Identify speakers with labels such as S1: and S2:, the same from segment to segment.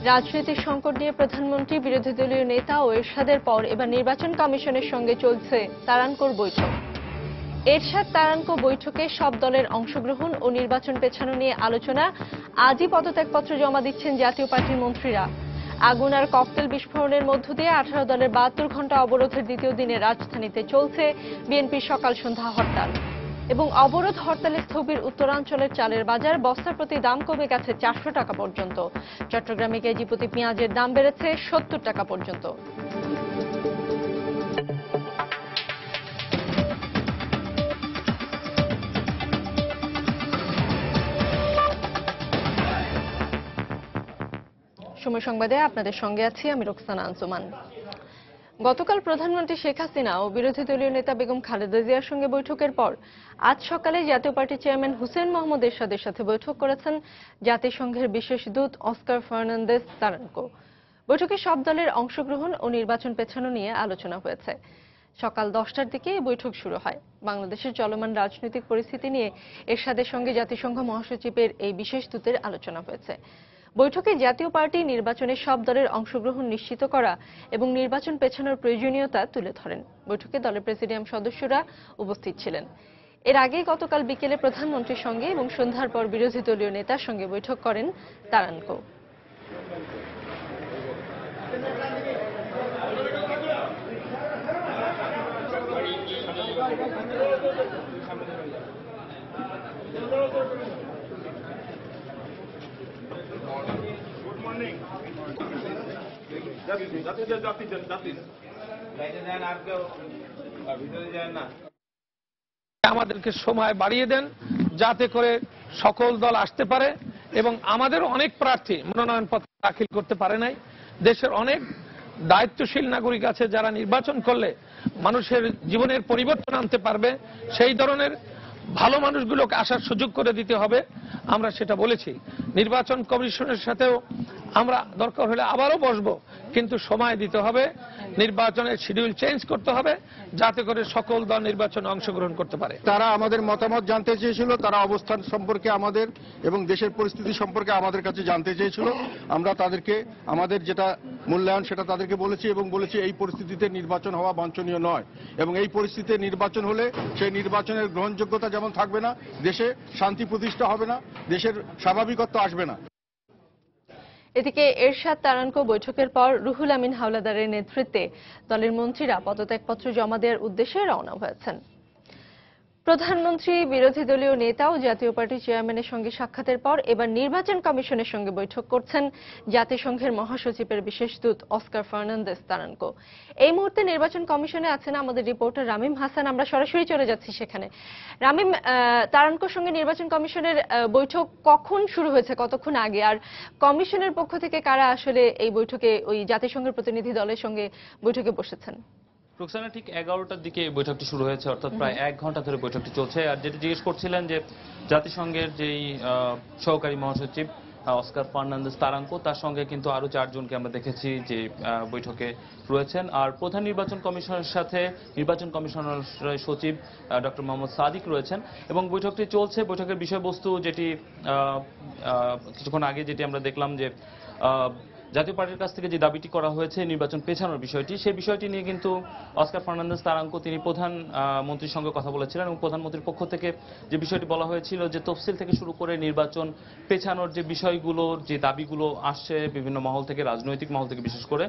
S1: রাজনৈতিক সংকট নিয়ে প্রধানমন্ত্রী, বিরোধী দলীয় নেতা ও এরশাদের পর এবার নির্বাচন কমিশনের সঙ্গে চলছে তারানকোর বৈঠক। এরশাদ তারানকো বৈঠকে সব দলের অংশগ্রহণ ও নির্বাচন পেছানো নিয়ে আলোচনা। আজই পদত্যাগপত্র জমা দিচ্ছেন জাতীয় পার্টির মন্ত্রীরা। আগুন আর ককটেল বিস্ফোরণের মধ্য দিয়ে 18 দলের 72 ঘণ্টা অবরোধের দ্বিতীয় দিনে রাজধানীতে চলছে বিএনপির সকাল সন্ধ্যা হরতাল। এবং অবরোধ হরতালে স্থবির উত্তরাঞ্চলের চালের বাজার, বস্তার প্রতি দাম কমে গেছে 400 টাকা পর্যন্ত। চট্টগ্রামে কেজি প্রতি পেঁয়াজের দাম বেড়েছে 70 টাকা পর্যন্ত। সময় সংবাদে আপনাদের সঙ্গে আছি আমি রোকসানা আনসুমান। গতকাল প্রধানমন্ত্রী শেখ হাসিনা ও বিরোধী দলীয় নেতা বেগম খালেদা জিয়ার সঙ্গে বৈঠকের পর আজ সকালে জাতীয় পার্টির চেয়ারম্যান হুসেইন মোহাম্মদ এরশাদের সাথে বৈঠক করেছেন জাতিসংঘের বিশেষ দূত অস্কার ফার্নান্দেজ তারানকো। বৈঠকে সব দলের অংশগ্রহণ ও নির্বাচন পেছানো নিয়ে আলোচনা হয়েছে। সকাল 10টার দিকে এই বৈঠক শুরু হয়। বাংলাদেশের চলমান রাজনৈতিক পরিস্থিতি নিয়ে এরশাদের সঙ্গে জাতিসংঘ মহাসচিবের এই বিশেষ দূতের আলোচনা হয়েছে। বৈঠকে জাতীয় পার্টি নির্বাচনে সব দলের অংশগ্রহণ নিশ্চিত করা এবং নির্বাচন পেছানোর প্রয়োজনীয়তা তুলে ধরেন। বৈঠকে দলের প্রেসিডিয়াম সদস্যরা উপস্থিত ছিলেন। এর আগে গতকাল বিকেলে প্রধানমন্ত্রীর সঙ্গে এবং সন্ধ্যার পর বিরোধী দলীয় নেতার সঙ্গে বৈঠক করেন তারানকো।
S2: আমাদেরকে সময় বাড়িয়ে দেন যাতে করে সকল দল আসতে পারে এবং আমাদের অনেক প্রার্থী মনোনয়নপত্র দাখিল করতে পারে নাই। দেশের অনেক দায়িত্বশীল নাগরিক আছে যারা নির্বাচন করলে মানুষের জীবনের পরিবর্তন আনতে পারবে। সেই ধরনের ভালো মানুষগুলোকে আসার সুযোগ করে দিতে হবে। আমরা সেটা বলেছি। নির্বাচন কমিশনের সাথেও আমরা দরকার হলে আবারও বসবো, কিন্তু সময় দিতে হবে। নির্বাচনের শিডিউল চেঞ্জ করতে হবে যাতে করে সকল দল নির্বাচনে অংশগ্রহণ করতে পারে।
S3: তারা আমাদের মতামত জানতে চেয়েছিল, তারা অবস্থান সম্পর্কে আমাদের এবং দেশের পরিস্থিতি সম্পর্কে আমাদের কাছে জানতে চেয়েছিল। আমরা তাদেরকে আমাদের যেটা মূল্যায়ন সেটা তাদেরকে বলেছি এবং বলেছি এই পরিস্থিতিতে নির্বাচন হওয়া বাঞ্ছনীয় নয় এবং এই পরিস্থিতিতে নির্বাচন হলে সেই নির্বাচনের গ্রহণযোগ্যতা যেমন থাকবে না, দেশে শান্তি প্রতিষ্ঠা হবে না, দেশের স্বাভাবিকত্ব আসবে না।
S1: এদিকে এরশাদ তারানকো বৈঠকের পর রুহুল আমিন হাওলাদারের নেতৃত্বে দলের মন্ত্রীরা পদত্যাগপত্র জমা দেওয়ার উদ্দেশ্যে রওনা হয়েছেন। প্রধানমন্ত্রী, বিরোধী দলীয় নেতা ও জাতীয় পার্টির চেয়ারম্যানের সঙ্গে সাক্ষাতের পর এবার নির্বাচন কমিশনের সঙ্গে বৈঠক করছেন জাতিসংঘের মহাসচিবের বিশেষ দূত অস্কার ফার্নান্দেজ তারানকো। এই মুহূর্তে নির্বাচন কমিশনে আছেন আমাদের রিপোর্টার রামিম হাসান। আমরা সরাসরি চলে যাচ্ছি সেখানে। রামিম, তারানকোর সঙ্গে নির্বাচন কমিশনের বৈঠক কখন শুরু হয়েছে, কতক্ষণ আগে, আর কমিশনের পক্ষ থেকে কারা আসলে এই বৈঠকে ওই জাতিসংঘের প্রতিনিধি দলের সঙ্গে বৈঠকে বসেছেন?
S4: রোকসানা, ঠিক 11টার দিকে বৈঠকটি শুরু হয়েছে, অর্থাৎ প্রায় 1 ঘন্টা ধরে বৈঠকটি চলছে। আর যেটা জিজ্ঞেস করছিলেন যে জাতিসংঘের যেই সহকারী মহাসচিব অস্কার ফার্নান্দেজ তারানকো, তার সঙ্গে কিন্তু আরো 4 জনকে আমরা দেখেছি যে বৈঠকে রয়েছেন। আর প্রধান নির্বাচন কমিশনের সাথে নির্বাচন কমিশনার সচিব ডক্টর মোহাম্মদ সাদিক রয়েছেন এবং বৈঠকটি চলছে। বৈঠকের বিষয়বস্তু যেটি কিছুক্ষণ আগে যেটি আমরা দেখলাম যে জাতীয় পার্টির কাছ থেকে যে দাবিটি করা হয়েছে নির্বাচন পেছানোর বিষয়টি, সেই বিষয়টি নিয়ে কিন্তু অস্কার ফার্নান্দেজ তারানকো তিনি প্রধানমন্ত্রীর সঙ্গে কথা বলেছিলেন এবং প্রধানমন্ত্রীর পক্ষ থেকে যে বিষয়টি বলা হয়েছিল যে তফসিল থেকে শুরু করে নির্বাচন পেছানোর যে বিষয়গুলোর যে দাবিগুলো আসছে বিভিন্ন মহল থেকে, রাজনৈতিক মহল থেকে বিশেষ করে,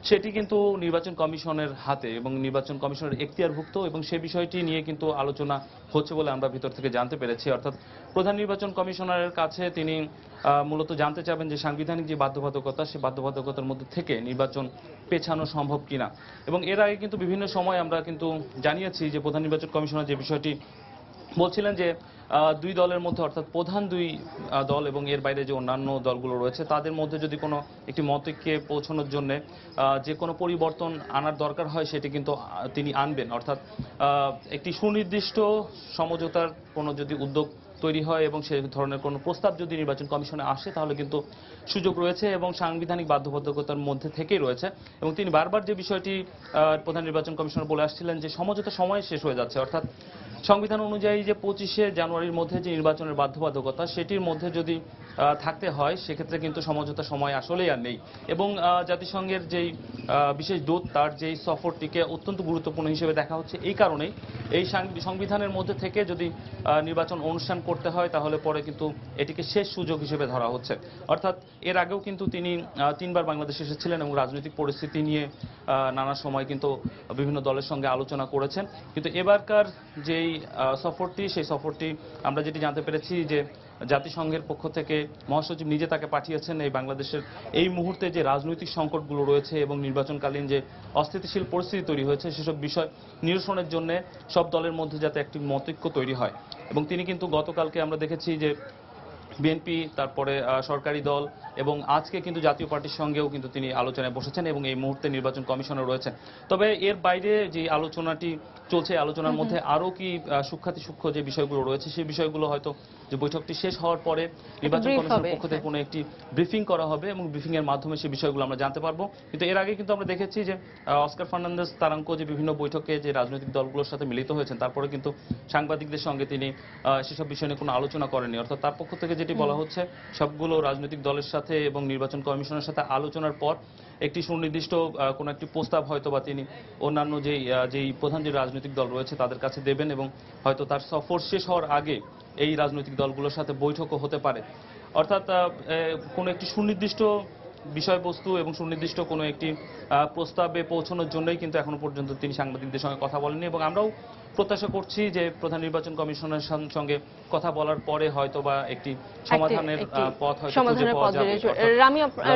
S4: সেটি কিন্তু নির্বাচন কমিশনের হাতে এবং নির্বাচন কমিশনের এখতিয়ারভুক্ত এবং সেই বিষয়টি নিয়ে কিন্তু আলোচনা হচ্ছে বলে আমরা ভিতর থেকে জানতে পেরেছি। অর্থাৎ প্রধান নির্বাচন কমিশনারের কাছে তিনি মূলত জানতে চাবেন যে সাংবিধানিক যে বাধ্যবাধকতা, সেই বাধ্যবাধকতার মধ্যে থেকে নির্বাচন পেছানো সম্ভব কিনা। এবং এর আগে কিন্তু বিভিন্ন সময় আমরা কিন্তু জানিয়েছি যে প্রধান নির্বাচন কমিশনার যে বিষয়টি বলছিলেন যে দুই দলের মধ্যে, অর্থাৎ প্রধান দুই দল এবং এর বাইরে যে অন্যান্য দলগুলো রয়েছে তাদের মধ্যে যদি কোনো একটি মতৈক্যে পৌঁছানোর জন্য যে কোনো পরিবর্তন আনার দরকার হয় সেটি কিন্তু তিনি আনবেন। অর্থাৎ একটি সুনির্দিষ্ট সমঝোতার কোনো যদি উদ্যোগ তৈরি হয় এবং সেই ধরনের কোনো প্রস্তাব যদি নির্বাচন কমিশনে আসে তাহলে কিন্তু সুযোগ রয়েছে এবং সাংবিধানিক বাধ্যবাধকতার মধ্যে থেকেই রয়েছে। এবং তিনি বারবার যে বিষয়টি প্রধান নির্বাচন কমিশনার বলে আসছিলেন যে সমঝোতার সময় শেষ হয়ে যাচ্ছে, অর্থাৎ সংবিধান অনুযায়ী যে 25শে জানুয়ারির মধ্যে যে নির্বাচনের বাধ্যবাধকতা সেটির মধ্যে যদি থাকতে হয় সেক্ষেত্রে কিন্তু সমঝোতার সময় আসলেই আর নেই। এবং জাতিসংঘের যেই বিশেষ দূত তার যেই সফরটিকে অত্যন্ত গুরুত্বপূর্ণ হিসেবে দেখা হচ্ছে এই কারণেই এই সংবিধানের মধ্যে থেকে যদি নির্বাচন অনুষ্ঠান করতে হয় তাহলে পরে কিন্তু এটিকে শেষ সুযোগ হিসেবে ধরা হচ্ছে। অর্থাৎ এর আগেও কিন্তু তিনি 3বার বাংলাদেশে এসেছিলেন এবং রাজনৈতিক পরিস্থিতি নিয়ে নানা সময় কিন্তু বিভিন্ন দলের সঙ্গে আলোচনা করেছেন। কিন্তু এবারকার যেই সফরটি সেই সফরটি আমরা যেটি জানতে পেরেছি যে জাতিসংঘের পক্ষ থেকে মহাসচিব নিজে তাকে পাঠিয়েছেন এই বাংলাদেশের এই মুহূর্তে যে রাজনৈতিক সংকটগুলো রয়েছে এবং নির্বাচনকালীন যে অস্থিতিশীল পরিস্থিতি তৈরি হয়েছে সেসব বিষয় নিরসনের জন্য সব দলের মধ্যে যাতে একটি মতৈক্য তৈরি হয়। এবং তিনি কিন্তু গতকালকে আমরা দেখেছি যে বিএনপি, তারপরে সরকারি দল এবং আজকে কিন্তু জাতীয় পার্টির সঙ্গেও কিন্তু তিনি আলোচনায় বসেছেন এবং এই মুহূর্তে নির্বাচন কমিশনে রয়েছেন। তবে এর বাইরে যে আলোচনাটি চলছে আলোচনার মধ্যে আরো কি সূক্ষ্ম যে বিষয়গুলো রয়েছে সেই বিষয়গুলো হয়তো যে বৈঠকটি শেষ হওয়ার পরে নির্বাচন কমিশনের পক্ষ থেকে কোনো একটি ব্রিফিং করা হবে এবং ব্রিফিং এর মাধ্যমে সেই বিষয়গুলো আমরা জানতে পারবো। কিন্তু এর আগে কিন্তু আমরা দেখেছি যে অস্কার ফার্নান্দেজ তারাঙ্কো যে বিভিন্ন বৈঠকে যে রাজনৈতিক দলগুলোর সাথে মিলিত হয়েছেন তারপরে কিন্তু সাংবাদিকদের সঙ্গে তিনি সেসব বিষয় নিয়ে কোনো আলোচনা করেননি। অর্থাৎ তার পক্ষ থেকে যেটি বলা হচ্ছে সবগুলো রাজনৈতিক দলের সাথে এবং নির্বাচন কমিশনের সাথে আলোচনার পর একটি সুনির্দিষ্ট কোনো একটি প্রস্তাব হয়তো বা তিনি অন্যান্য যেই প্রধান যে রাজনৈতিক দল রয়েছে তাদের কাছে দেবেন এবং হয়তো তার সফর শেষ হওয়ার আগে এই রাজনৈতিক দলগুলোর সাথে বৈঠকও হতে পারে। অর্থাৎ কোনো একটি সুনির্দিষ্ট বিষয়বস্তু এবং সুনির্দিষ্ট কোনো একটি প্রস্তাবে পৌঁছানোর জন্যই কিন্তু এখনো পর্যন্ত তিনি সাংবাদিকদের সঙ্গে কথা বলেননি এবং আমরাও প্রত্যাশা করছি যে প্রধান নির্বাচন কমিশনের সঙ্গে কথা বলার পরে হয়তো বা একটি সমাধানের পথ হয়তো খুঁজে পাওয়া যাবে।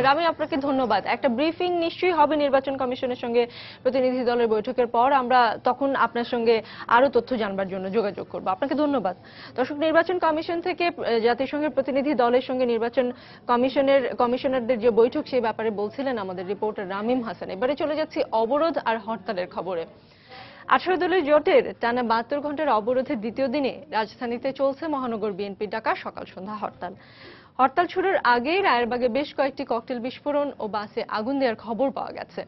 S1: রামি, আপনাকে ধন্যবাদ। একটা ব্রিফিং নিশ্চয়ই হবে নির্বাচন কমিশনের সঙ্গে প্রতিনিধি দলের বৈঠকের পর, আমরা তখন আপনার সঙ্গে আরো তথ্য জানবার জন্য যোগাযোগ করব। আপনাকে ধন্যবাদ। দর্শক, নির্বাচন কমিশন থেকে জাতিসংঘের প্রতিনিধি দলের সঙ্গে নির্বাচন কমিশনারদের যে বৈঠক সেই ব্যাপারে বলছিলেন আমাদের রিপোর্টার রামিম হাসান। এবারে চলে যাচ্ছি অবরোধ আর হরতালের খবরে। 18 দলীয় জোটের টানা 72 ঘন্টার অবরোধের দ্বিতীয় দিনে রাজধানীতে চলছে মহানগর বিএনপির ডাকা সকাল সন্ধ্যা হরতাল। হরতাল শুরুর আগেই রায়েরবাগে বেশ কয়েকটি ককটেল বিস্ফোরণ ও বাসে আগুন দেওয়ার খবর পাওয়া গেছে।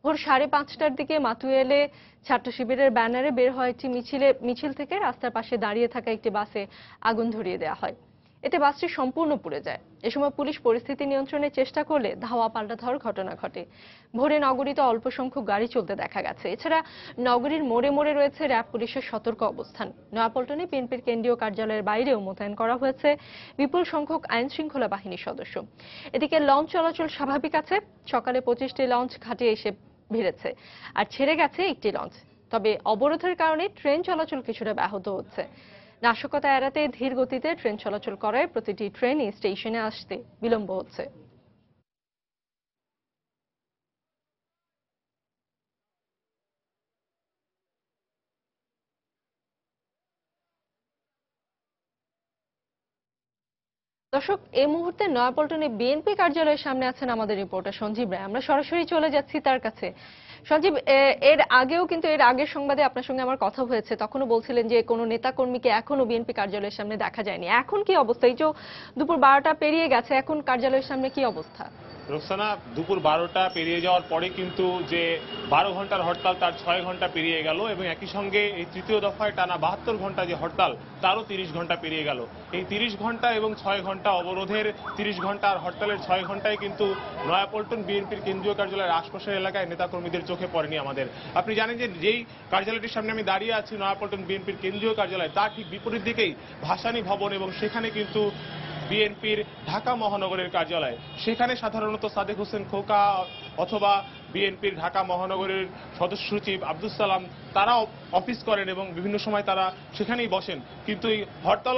S1: ভোর 5:30টার দিকে মাতুয়েলে ছাত্র শিবিরের ব্যানারে বের হওয়া একটি মিছিল থেকে রাস্তার পাশে দাঁড়িয়ে থাকা একটি বাসে আগুন ধরিয়ে দেওয়া হয়। এতে বাসটি সম্পূর্ণ পুড়ে যায়। এ সময় পুলিশ পরিস্থিতি নিয়ন্ত্রণের চেষ্টা করলে ধাওয়া পাল্টা ধাওয়ার ঘটনা ঘটে। ভোরে নগরীতে অল্প সংখ্যক গাড়ি চলতে দেখা গেছে। এছাড়া নগরীর মোড়ে মোড়ে রয়েছে র্যাব পুলিশের সতর্ক অবস্থান। নয়াপল্টনে বিএনপির কেন্দ্রীয় কার্যালয়ের বাইরেও মোতায়েন করা হয়েছে বিপুল সংখ্যক আইন শৃঙ্খলা বাহিনীর সদস্য। এদিকে লঞ্চ চলাচল স্বাভাবিক আছে। সকালে 25টি লঞ্চ ঘাটে এসে ভিড়েছে আর ছেড়ে গেছে একটি লঞ্চ। তবে অবরোধের কারণে ট্রেন চলাচল কিছুটা ব্যাহত হচ্ছে। নাশকতা এড়াতে ধীর গতিতে ট্রেন চলাচল করায় প্রতিটি ট্রেনই স্টেশনে আসতে বিলম্ব হচ্ছে। দর্শক, এই মুহূর্তে নয়াপল্টনে বিএনপি কার্যালয়ের সামনে আছেন আমাদের রিপোর্টার সঞ্জীব রায়। আমরা সরাসরি চলে যাচ্ছি তার কাছে। সঞ্জীব, এর আগের সংবাদে আপনার সঙ্গে আমার কথা হয়েছে, তখনও বলছিলেন যে কোনো নেতাকর্মীকে এখনো বিএনপি কার্যালয়ের সামনে দেখা যায়নি। এখন কি অবস্থা? এই যে দুপুর 12টা পেরিয়ে গেছে, এখন কার্যালয়ের সামনে কি অবস্থা?
S5: রোকসানা, দুপুর 12টা পেরিয়ে যাওয়ার পরে কিন্তু যে 12 ঘন্টার হরতাল তার 6 ঘন্টা পেরিয়ে গেল এবং একই সঙ্গে এই তৃতীয় দফায় টানা 72 ঘন্টা যে হরতাল তারও 30 ঘন্টা পেরিয়ে গেল। এই 30 ঘন্টা এবং 6 ঘন্টা অবরোধের 30 ঘন্টা আর হরতালের 6 ঘন্টায় কিন্তু নয়াপল্টন বিএনপির কেন্দ্রীয় কার্যালয়ের আশপাশের এলাকায় নেতাকর্মীদের চোখে পড়েনি আমাদের। আপনি জানেন যে যেই কার্যালয়টির সামনে আমি দাঁড়িয়ে আছি নয়াপল্টন বিএনপির কেন্দ্রীয় কার্যালয়, তার ঠিক বিপরীত দিকেই ভাসানী ভবন এবং সেখানে কিন্তু বিএনপির ঢাকা মহানগরের কার্যালয়। সেখানে সাধারণত সাদেক হোসেন খোকা অথবা বিএনপির ঢাকা মহানগরের সদস্য সচিব আব্দুল সালাম তারা অফিস করেন এবং বিভিন্ন সময় তারা সেখানেই বসেন। কিন্তু এই হরতাল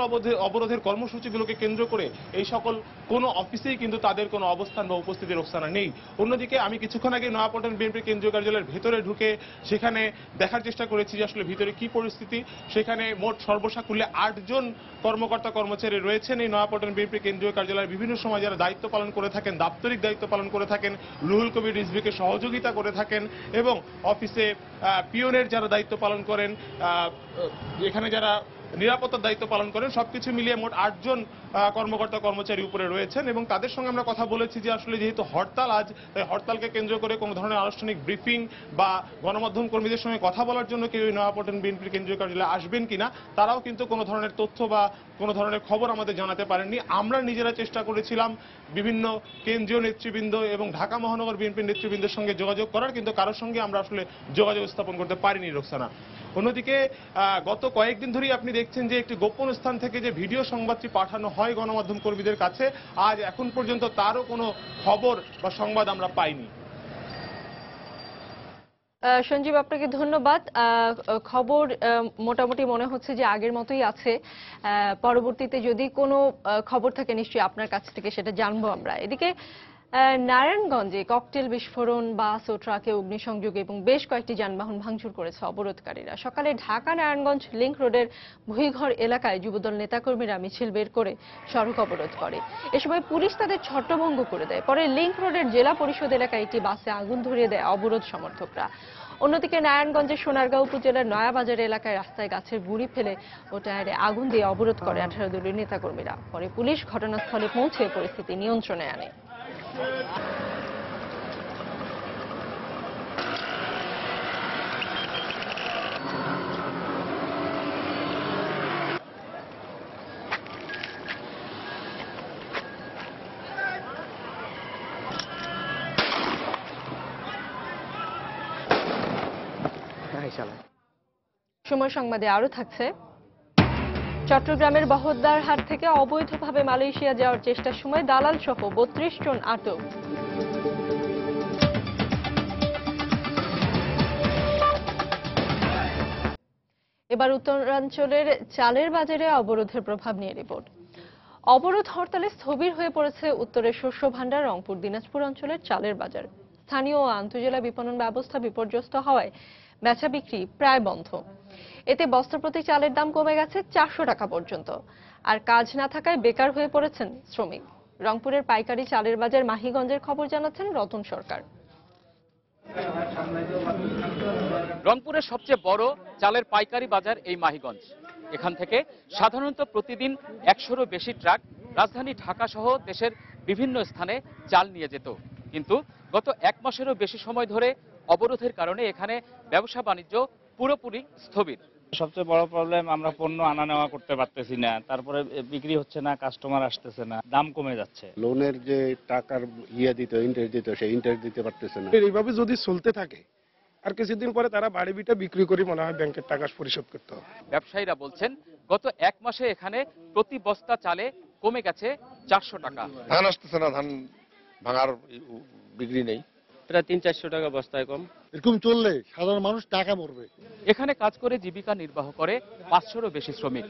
S5: অবরোধের কর্মসূচিগুলোকে কেন্দ্র করে এই সকল কোনো অফিসেই কিন্তু তাদের কোনো অবস্থান বা উপস্থিতির রোকসানা নেই। অন্যদিকে আমি কিছুক্ষণ আগে নয়াপল্টন বিএনপির কেন্দ্রীয় কার্যালয়ের ভেতরে ঢুকে সেখানে দেখার চেষ্টা করেছি যে আসলে ভিতরে কি পরিস্থিতি। সেখানে মোট সর্বসাকুল্যে 8 জন কর্মকর্তা কর্মচারী রয়েছেন এই নয়াপল্টন বিএনপি কেন্দ্রীয় কার্যালয়ের বিভিন্ন সময় যারা দায়িত্ব পালন করে থাকেন, দাপ্তরিক দায়িত্ব পালন করে থাকেন, রুহুল কবির রিজভিকে সহযোগিতা করে থাকেন এবং অফিসে পিওনের যারা দায়িত্ব পালন করেন, এখানে যারা নিরাপত্তার দায়িত্ব পালন করেন। সবকিছু মিলিয়ে মোট 8 জন কর্মকর্তা কর্মচারী উপরে রয়েছেন এবং তাদের সঙ্গে আমরা কথা বলেছি যে আসলে যেহেতু হরতাল আজ, তাই হরতালকে কেন্দ্র করে কোনো ধরনের আনুষ্ঠানিক ব্রিফিং বা গণমাধ্যম কর্মীদের সঙ্গে কথা বলার জন্য কেউ নয়াপল্টন বিএনপির কেন্দ্রীয় কার্যালয়ে আসবেন কিনা তারাও কিন্তু কোনো ধরনের তথ্য বা কোনো ধরনের খবর আমাদের জানাতে পারেননি। আমরা নিজেরা চেষ্টা করেছিলাম বিভিন্ন কেন্দ্রীয় নেতৃবৃন্দ এবং ঢাকা মহানগর বিএনপির নেতৃবৃন্দের সঙ্গে যোগাযোগ করার, কিন্তু কারোর সঙ্গে আমরা আসলে যোগাযোগ স্থাপন করতে পারিনি রোকসানা। অন্যদিকে গত কয়েকদিন ধরেই আপনি দেখছেন যে একটি গোপন স্থান থেকে যে ভিডিও সংবাদটি পাঠানো হয় গণমাধ্যম কর্মীদের কাছে, আজ এখন পর্যন্ত তারও কোনো খবর বা সংবাদ আমরা পাইনি।
S1: সঞ্জীব, আপনাকে ধন্যবাদ। খবর মোটামুটি মনে হচ্ছে যে আগের মতোই আছে। পরবর্তীতে যদি কোনো খবর থাকে নিশ্চয়ই আপনার কাছ থেকে সেটা জানবো আমরা। এদিকে নারায়ণগঞ্জে ককটেল বিস্ফোরণ, বাস ও ট্রাকে অগ্নিসংযোগ এবং বেশ কয়েকটি যানবাহন ভাঙচুর করেছে অবরোধকারীরা। সকালে ঢাকা নারায়ণগঞ্জ লিংক রোডের ভুইঘর এলাকায় যুবদল নেতাকর্মীরা মিছিল বের করে সড়ক অবরোধ করে। এ সময় পুলিশ তাদের ছত্রভঙ্গ করে দেয়। পরে লিংক রোডের জেলা পরিষদ এলাকায় একটি বাসে আগুন ধরিয়ে দেয় অবরোধ সমর্থকরা। অন্যদিকে নারায়ণগঞ্জের সোনারগাঁও উপজেলার নয়াবাজার এলাকায় রাস্তায় গাছের গুঁড়ি ফেলে ও টায়ারে আগুন দিয়ে অবরোধ করে 18 দলীয় নেতাকর্মীরা। পরে পুলিশ ঘটনাস্থলে পৌঁছে পরিস্থিতি নিয়ন্ত্রণে আনে। সময় সংবাদে আরো থাকছে, চট্টগ্রামের বহদ্দারহাট থেকে অবৈধভাবে মালয়েশিয়া যাওয়ার চেষ্টার সময় দালাল সহ 32 জন আটক। এবার উত্তরাঞ্চলের চালের বাজারে অবরোধের প্রভাব নিয়ে রিপোর্ট। অবরোধ হরতালে স্থবির হয়ে পড়েছে উত্তরের শস্য ভাণ্ডার, রংপুর, দিনাজপুর অঞ্চলের চালের বাজার। স্থানীয় ও আন্তঃজেলা বিপণন ব্যবস্থা বিপর্যস্ত হওয়ায় বেচা বিক্রি প্রায় বন্ধ। এতে বস্তা প্রতি চালের দাম কমে গেছে 400 টাকা পর্যন্ত। আর কাজ না থাকায় বেকার হয়ে পড়েছেন শ্রমিক। রংপুরের পাইকারি চালের বাজার মাহিগঞ্জের খবর জানাচ্ছেন রতন সরকার।
S6: রংপুরের সবচেয়ে বড় চালের পাইকারি বাজার এই মাহিগঞ্জ। এখান থেকে সাধারণত প্রতিদিন 100-রও বেশি ট্রাক রাজধানী ঢাকা সহ দেশের বিভিন্ন স্থানে চাল নিয়ে যেত। কিন্তু গত 1 মাসেরও বেশি সময় ধরে অবরোধের কারণে এখানে ব্যবসা বাণিজ্য পুরোপুরি স্থবির।
S7: সবচেয়ে বড় প্রবলেম, আমরা পণ্য আনা নেওয়া করতে পারতেছি না, তারপরে বিক্রি হচ্ছে না, কাস্টমার আসতেছে না, দাম কমে যাচ্ছে।
S3: লোনের যে টাকার ইন্টারেস্ট দিত সেই ইন্টারেস্ট দিতে পারতেছে না।
S8: এইভাবে যদি চলতে থাকে আর কিছুদিন পরে তারা বাড়ি বিটা বিক্রি করে মনে হয় ব্যাংকের টাকা পরিশোধ করতে হবে।
S6: ব্যবসায়ীরা বলছেন গত 1 মাসে এখানে প্রতি বস্তা চালে কমে গেছে 400 টাকা।
S3: ধান আসতেছে না, ধান ভাঙার বিক্রি নেই,
S9: প্রায় 300-400 টাকা বস্তায় কম।
S3: এরকম চললে সাধারণ মানুষ টাকা মরবে।
S6: এখানে কাজ করে জীবিকা নির্বাহ করে 500-রও বেশি শ্রমিক।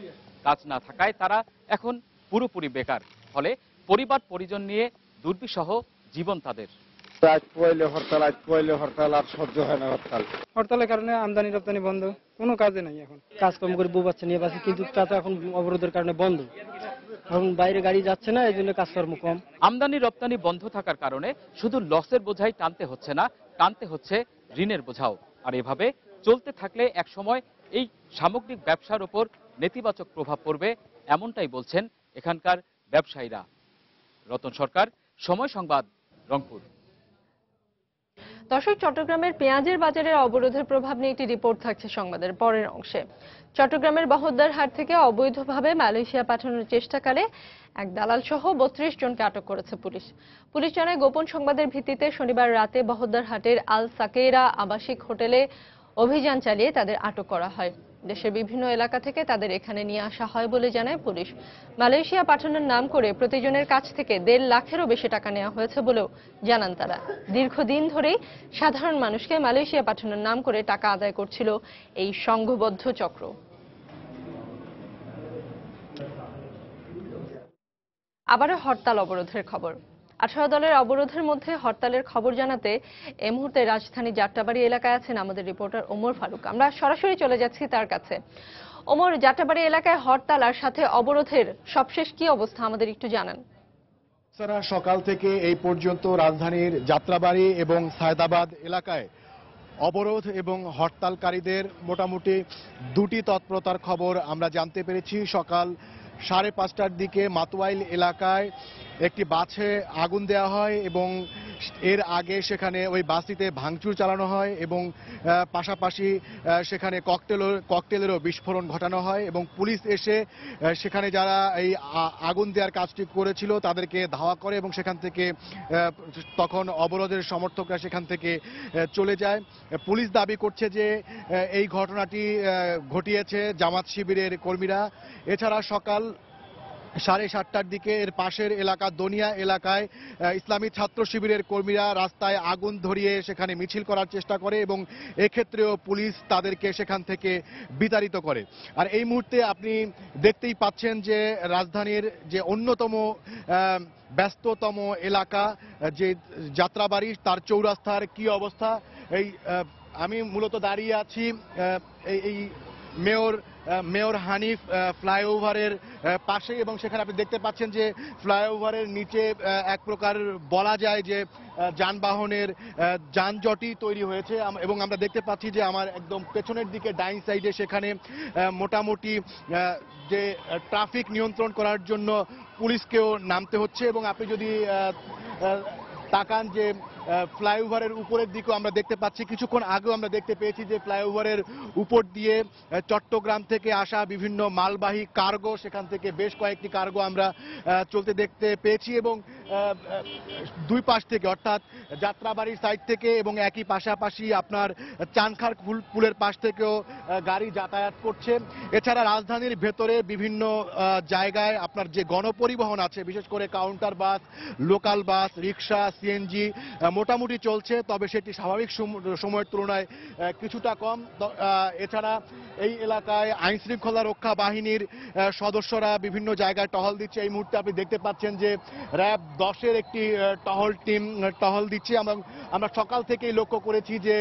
S6: কাজ না থাকায় তারা এখন পুরোপুরি বেকার। ফলে পরিবার পরিজন নিয়ে দুর্বিষহ জীবন তাদের।
S3: আজ পয়লে হরতাল আর সহ্য হয় না।
S10: হরতালের কারণে আমদানি রপ্তানি বন্ধ, কোনো কাজে নাই। এখন কাজকর্ম করে বউ বাচ্চা নিয়ে বাসে, কিন্তু তা তো এখন অবরোধের কারণে বন্ধ। এখন বাইরে গাড়ি যাচ্ছে না, এই জন্য কাজকর্ম কম।
S6: আমদানি রপ্তানি বন্ধ থাকার কারণে শুধু লসের বোঝাই টানতে হচ্ছে না, টানতে হচ্ছে ঋণের বোঝাও। আর এভাবে চলতে থাকলে একসময় এই সামগ্রিক ব্যবসার ওপর নেতিবাচক প্রভাব পড়বে, এমনটাই বলছেন এখানকার ব্যবসায়ীরা। রতন সরকার, সময় সংবাদ, রংপুর।
S1: দর্শক, চট্টগ্রামের পেঁয়াজের বাজারের অবরোধের প্রভাব নিয়ে একটি রিপোর্ট থাকছে সংবাদের পরের অংশে। চট্টগ্রামের বহদ্দারহাট থেকে অবৈধভাবে মালয়েশিয়া পাঠানোর চেষ্টাকালে এক দালাল সহ 32 জনকে আটক করেছে পুলিশ। পুলিশ জানায়, গোপন সংবাদের ভিত্তিতে শনিবার রাতে বহদ্দারহাটের আল সাকেইরা আবাসিক হোটেলে অভিযান চালিয়ে তাদের আটক করা হয়। দেশের বিভিন্ন এলাকা থেকে তাদের এখানে নিয়ে আসা হয় বলে জানায় পুলিশ। মালয়েশিয়া পাঠানোর নাম করে প্রতিজনের কাছ থেকে 1.5 লাখেরও বেশি টাকা নেওয়া হয়েছে বলেও জানান তারা। দীর্ঘদিন ধরেই সাধারণ মানুষকে মালয়েশিয়া পাঠানোর নাম করে টাকা আদায় করছিল এই সংঘবদ্ধ চক্র। আবারও হরতাল অবরোধের খবর। 18 দলের অবরোধের মধ্যে হরতালের খবর জানাতে এই মুহূর্তে রাজধানী যাত্রাবাড়ি এলাকায় আছেন আমাদের রিপোর্টার ওমর ফারুক। আমরা সরাসরি চলে যাচ্ছি তার কাছে। ওমর, যাত্রাবাড়ি এলাকায় হরতাল আর সাথে অবরোধের সবশেষ কি অবস্থা আমাদের একটু জানান।
S11: সকাল থেকে এই পর্যন্ত রাজধানীর যাত্রাবাড়ি এবং সায়দাবাদ এলাকায় অবরোধ এবং হরতালকারীদের মোটামুটি দুটি তৎপরতার খবর আমরা জানতে পেরেছি। সকাল 5:30টার দিকে মাতুয়াইল এলাকায় একটি বাসে আগুন দেওয়া হয় এবং এর আগে সেখানে ওই বাসটিতে ভাঙচুর চালানো হয় এবং পাশাপাশি সেখানে ককটেলেরও বিস্ফোরণ ঘটানো হয় এবং পুলিশ এসে সেখানে যারা এই আগুন দেওয়ার কাজটি করেছিল তাদেরকে ধাওয়া করে এবং সেখান থেকে তখন অবরোধের সমর্থকরা সেখান থেকে চলে যায়। পুলিশ দাবি করছে যে এই ঘটনাটি ঘটিয়েছে জামাত শিবিরের কর্মীরা। এছাড়া সকাল 7:30টার দিকে এর পাশের এলাকা দনিয়া এলাকায় ইসলামী ছাত্র শিবিরের কর্মীরা রাস্তায় আগুন ধরিয়ে সেখানে মিছিল করার চেষ্টা করে এবং এক্ষেত্রেও পুলিশ তাদেরকে সেখান থেকে বিতাড়িত করে। আর এই মুহূর্তে আপনি দেখতেই পাচ্ছেন যে রাজধানীর যে অন্যতম ব্যস্ততম এলাকা যে যাত্রাবাড়ি তার চৌরাস্তার কি অবস্থা। আমি মূলত দাঁড়িয়ে আছি এই মেয়র হানিফ ফ্লাইওভারের পাশে এবং সেখানে আপনি দেখতে পাচ্ছেন যে ফ্লাইওভারের নিচে এক প্রকার বলা যায় যে যানবাহনের যানজটই তৈরি হয়েছে এবং আমরা দেখতে পাচ্ছি যে আমার একদম পেছনের দিকে ডাইন সাইডে সেখানে মোটামুটি যে ট্রাফিক নিয়ন্ত্রণ করার জন্য পুলিশকেও নামতে হচ্ছে এবং আপনি যদি তাকান যে ফ্লাইওভারের উপরের দিকেও আমরা দেখতে পাচ্ছি। কিছুক্ষণ আগেও আমরা দেখতে পেয়েছি যে ফ্লাইওভারের উপর দিয়ে চট্টগ্রাম থেকে আসা বিভিন্ন মালবাহী কার্গো, সেখান থেকে বেশ কয়েকটি কার্গো আমরা চলতে দেখতে পেয়েছি এবং দুই পাশ থেকে অর্থাৎ যাত্রাবাড়ির সাইড থেকে এবং একই পাশাপাশি আপনার চানখার পুলের পাশ থেকেও গাড়ি যাতায়াত করছে। এছাড়া রাজধানীর ভেতরে বিভিন্ন জায়গায় আপনার যে গণপরিবহন আছে, বিশেষ করে কাউন্টার বাস, লোকাল বাস, রিক্সা, সিএনজি মোটামুটি চলছে, তবে সেটি স্বাভাবিক সময়ের তুলনায় কিছুটা কম। এছাড়া এই এলাকায় আইন শৃঙ্খলা রক্ষা বাহিনীর সদস্যরা বিভিন্ন জায়গায় টহল দিচ্ছে। এই মুহূর্তে আপনি দেখতে পাচ্ছেন যে র্যাব 10-এর একটি টিম টহল দিচ্ছে। আমরা সকাল থেকেই লক্ষ্য করেছি যে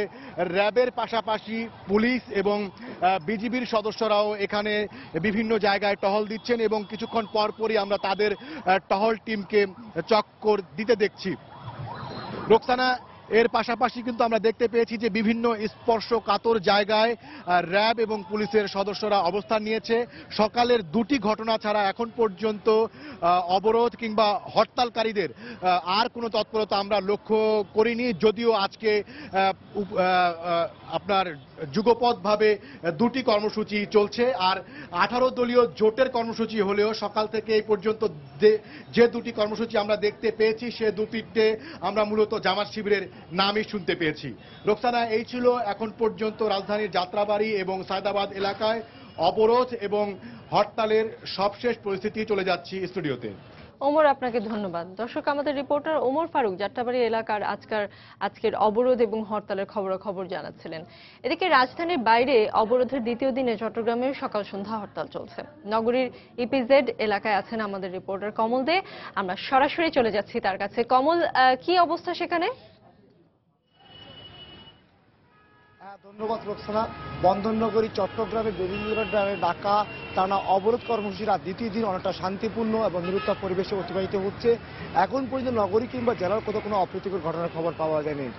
S11: র্যাবের পাশাপাশি পুলিশ এবং বিজিবির সদস্যরাও এখানে বিভিন্ন জায়গায় টহল দিচ্ছেন এবং কিছুক্ষণ পরপরই আমরা তাদের টহল টিমকে চক্কর দিতে দেখছি। রোকসানা, এর পাশাপাশি কিন্তু আমরা দেখতে পেয়েছি যে বিভিন্ন স্পর্শকাতর জায়গায় র্যাব এবং পুলিশের সদস্যরা অবস্থান নিয়েছে। সকালের দুটি ঘটনা ছাড়া এখন পর্যন্ত অবরোধ কিংবা হরতালকারীদের আর কোনো তৎপরতা আমরা লক্ষ্য করিনি, যদিও আজকে আপনার যুগপৎভাবে দুটি কর্মসূচি চলছে। আর 18 দলীয় জোটের কর্মসূচি হলেও সকাল থেকে এই পর্যন্ত যে দুটি কর্মসূচি আমরা দেখতে পেয়েছি সে দুটিতে আমরা মূলত জামাত শিবিরের নামই শুনতে পেয়েছি। রোকসানা, এই ছিল এখন পর্যন্ত রাজধানীর যাত্রাবাড়ি এবং সায়দাবাদ এলাকায় অবরোধ এবং হরতালের সবশেষ পরিস্থিতি। চলে যাচ্ছি স্টুডিওতে।
S1: ওমর, আপনাকে ধন্যবাদ। দর্শক, আমাদের রিপোর্টার ওমর ফারুক যাত্রাবাড়ি এলাকার আজকের অবরোধ এবং হরতালের খবরাখবর জানাচ্ছিলেন। এদিকে রাজধানীর বাইরে অবরোধের দ্বিতীয় দিনে চট্টগ্রামে সকাল সন্ধ্যা হরতাল চলছে। নগরীর ইপিজেড এলাকায় আছেন আমাদের রিপোর্টার কমল দে। আমরা সরাসরি চলে যাচ্ছি তার কাছে। কমল, কি অবস্থা সেখানে?
S12: ধন্যবাদ রোকসানা। বন্দরনগরী চট্টগ্রামের বিভিন্ন গ্রামে ডাকা টানা অবরোধ কর্মসূচির দ্বিতীয় দিন অনেকটা শান্তিপূর্ণ এবং নিরুত্তাপ পরিবেশে অতিবাহিত হচ্ছে। এখন পর্যন্ত নগরী কিংবা জেলার কোনো অপ্রীতিকর ঘটনার খবর পাওয়া যায়নি।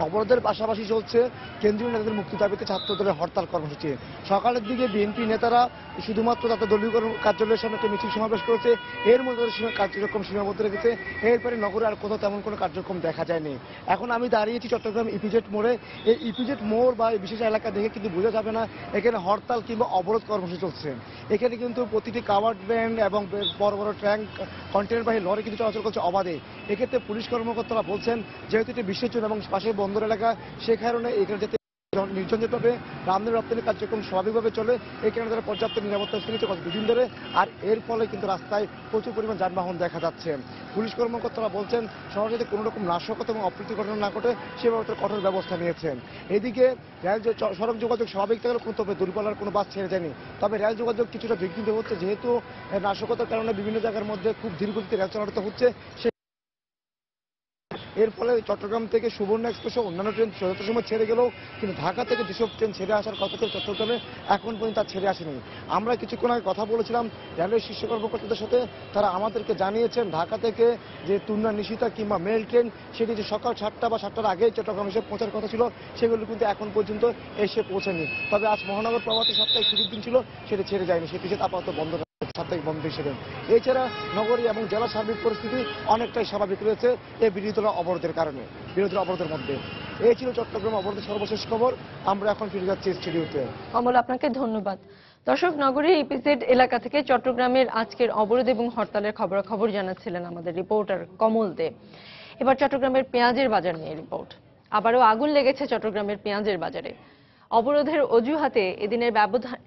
S12: অবরোধের পাশাপাশি চলছে কেন্দ্রীয় নেতাদের মুক্তি দাবিতে ছাত্রদলের হরতাল কর্মসূচি। সকালের দিকে বিএনপি নেতারা শুধুমাত্র তাদের দলীয় কার্যালয়ের সামনে একটা মিছিল সমাবেশ করেছে, এর মধ্যে কার্যক্রম সীমাবদ্ধ রেখেছে। এরপরে নগরে আর কোথাও তেমন কোনো কার্যক্রম দেখা যায়নি। এখন আমি দাঁড়িয়েছি চট্টগ্রাম ইপিজেড মোড়ে। এই ইপিজেড মোড় বা বিশেষ এলাকা দেখে কিন্তু বোঝা যাবে না এখানে হরতাল কিংবা অবরোধ কর্মসূচি চলছে। এখানে কিন্তু প্রতিটি কাভার্ড ভ্যান এবং বড় বড় ট্যাঙ্ক, কন্টেনারবাহী লরি কিন্তু চলাচল করছে অবাধে। এক্ষেত্রে পুলিশ কর্মকর্তারা বলছেন যেহেতু এটি বিশ্বজুড়ে এবং পাশে বন্দর এলাকা, সে কারণে এখানে যাতে নির্ঝঞ্ঝাটভাবে আমদানি রপ্তানি কার্যক্রম স্বাভাবিকভাবে চলে এই কারণে তারা পর্যাপ্ত নিরাপত্তা স্থিতিতে গত দুদিন ধরে। আর এর ফলে কিন্তু রাস্তায় প্রচুর পরিমাণ যানবাহন দেখা যাচ্ছে। পুলিশ কর্মকর্তারা বলছেন শহরে যাতে কোনো রকম নাশকতা এবং অপ্রীতি ঘটনা না ঘটে সেভাবে কঠোর ব্যবস্থা নিয়েছেন। এদিকে রেল সড়ক যোগাযোগ স্বাভাবিক থাকলে কোনো তবে দূরপাল্লার কোনো বাস ছেড়ে যায়নি, তবে রেল যোগাযোগ কিছুটা বিঘ্নিত হচ্ছে যেহেতু নাশকতার কারণে বিভিন্ন জায়গার মধ্যে খুব ধীরগতিতে রেল চালানো হচ্ছে। এর ফলে চট্টগ্রাম থেকে সুবর্ণ এক্সপ্রেস ও অন্যান্য ট্রেন যথাযথ সময় ছেড়ে গেলেও কিন্তু ঢাকা থেকে যেসব ট্রেন ছেড়ে আসার কথা ছিল চট্টগ্রামে এখন পর্যন্ত তা ছেড়ে আসেনি। আমরা কিছুক্ষণ আগে কথা বলেছিলাম রেলওয়ের শীর্ষ কর্মকর্তাদের সাথে, তারা আমাদেরকে জানিয়েছেন ঢাকা থেকে যে তুন্না নিশিতা কিংবা মেল ট্রেন সেটি যে সকাল 7টা বা 7টার আগেই চট্টগ্রাম এসে পৌঁছার কথা ছিল সেগুলো কিন্তু এখন পর্যন্ত এসে পৌঁছেনি। তবে আজ মহানগর প্রভাতী সাপ্তাহিক ছুটির দিন ছিল, সেটি ছেড়ে যায়নি, সেটি আপাতত বন্ধ সাপ্তাহিক বন্ধ হিসেবে। এছাড়া নগরী এবং জেলা সার্বিক পরিস্থিতি অনেকটাই স্বাভাবিক রয়েছে এই বিরোধী দলের অবরোধের কারণে, বিরোধী অবরোধের মধ্যে। এই ছিল চট্টগ্রাম অবরোধের সর্বশেষ খবর। আমরা এখন ফিরে যাচ্ছি স্টুডিওতে।
S1: অমল, আপনাকে ধন্যবাদ। দর্শক, নগরীর ইপিজেড এলাকা থেকে চট্টগ্রামের আজকের অবরোধ এবং হরতালের খবরাখবর জানাচ্ছিলেন আমাদের রিপোর্টার কমল দে। এবার চট্টগ্রামের পেঁয়াজের বাজার নিয়ে রিপোর্ট। আবারও আগুন লেগেছে চট্টগ্রামের পেঁয়াজের বাজারে। অবরোধের অজুহাতে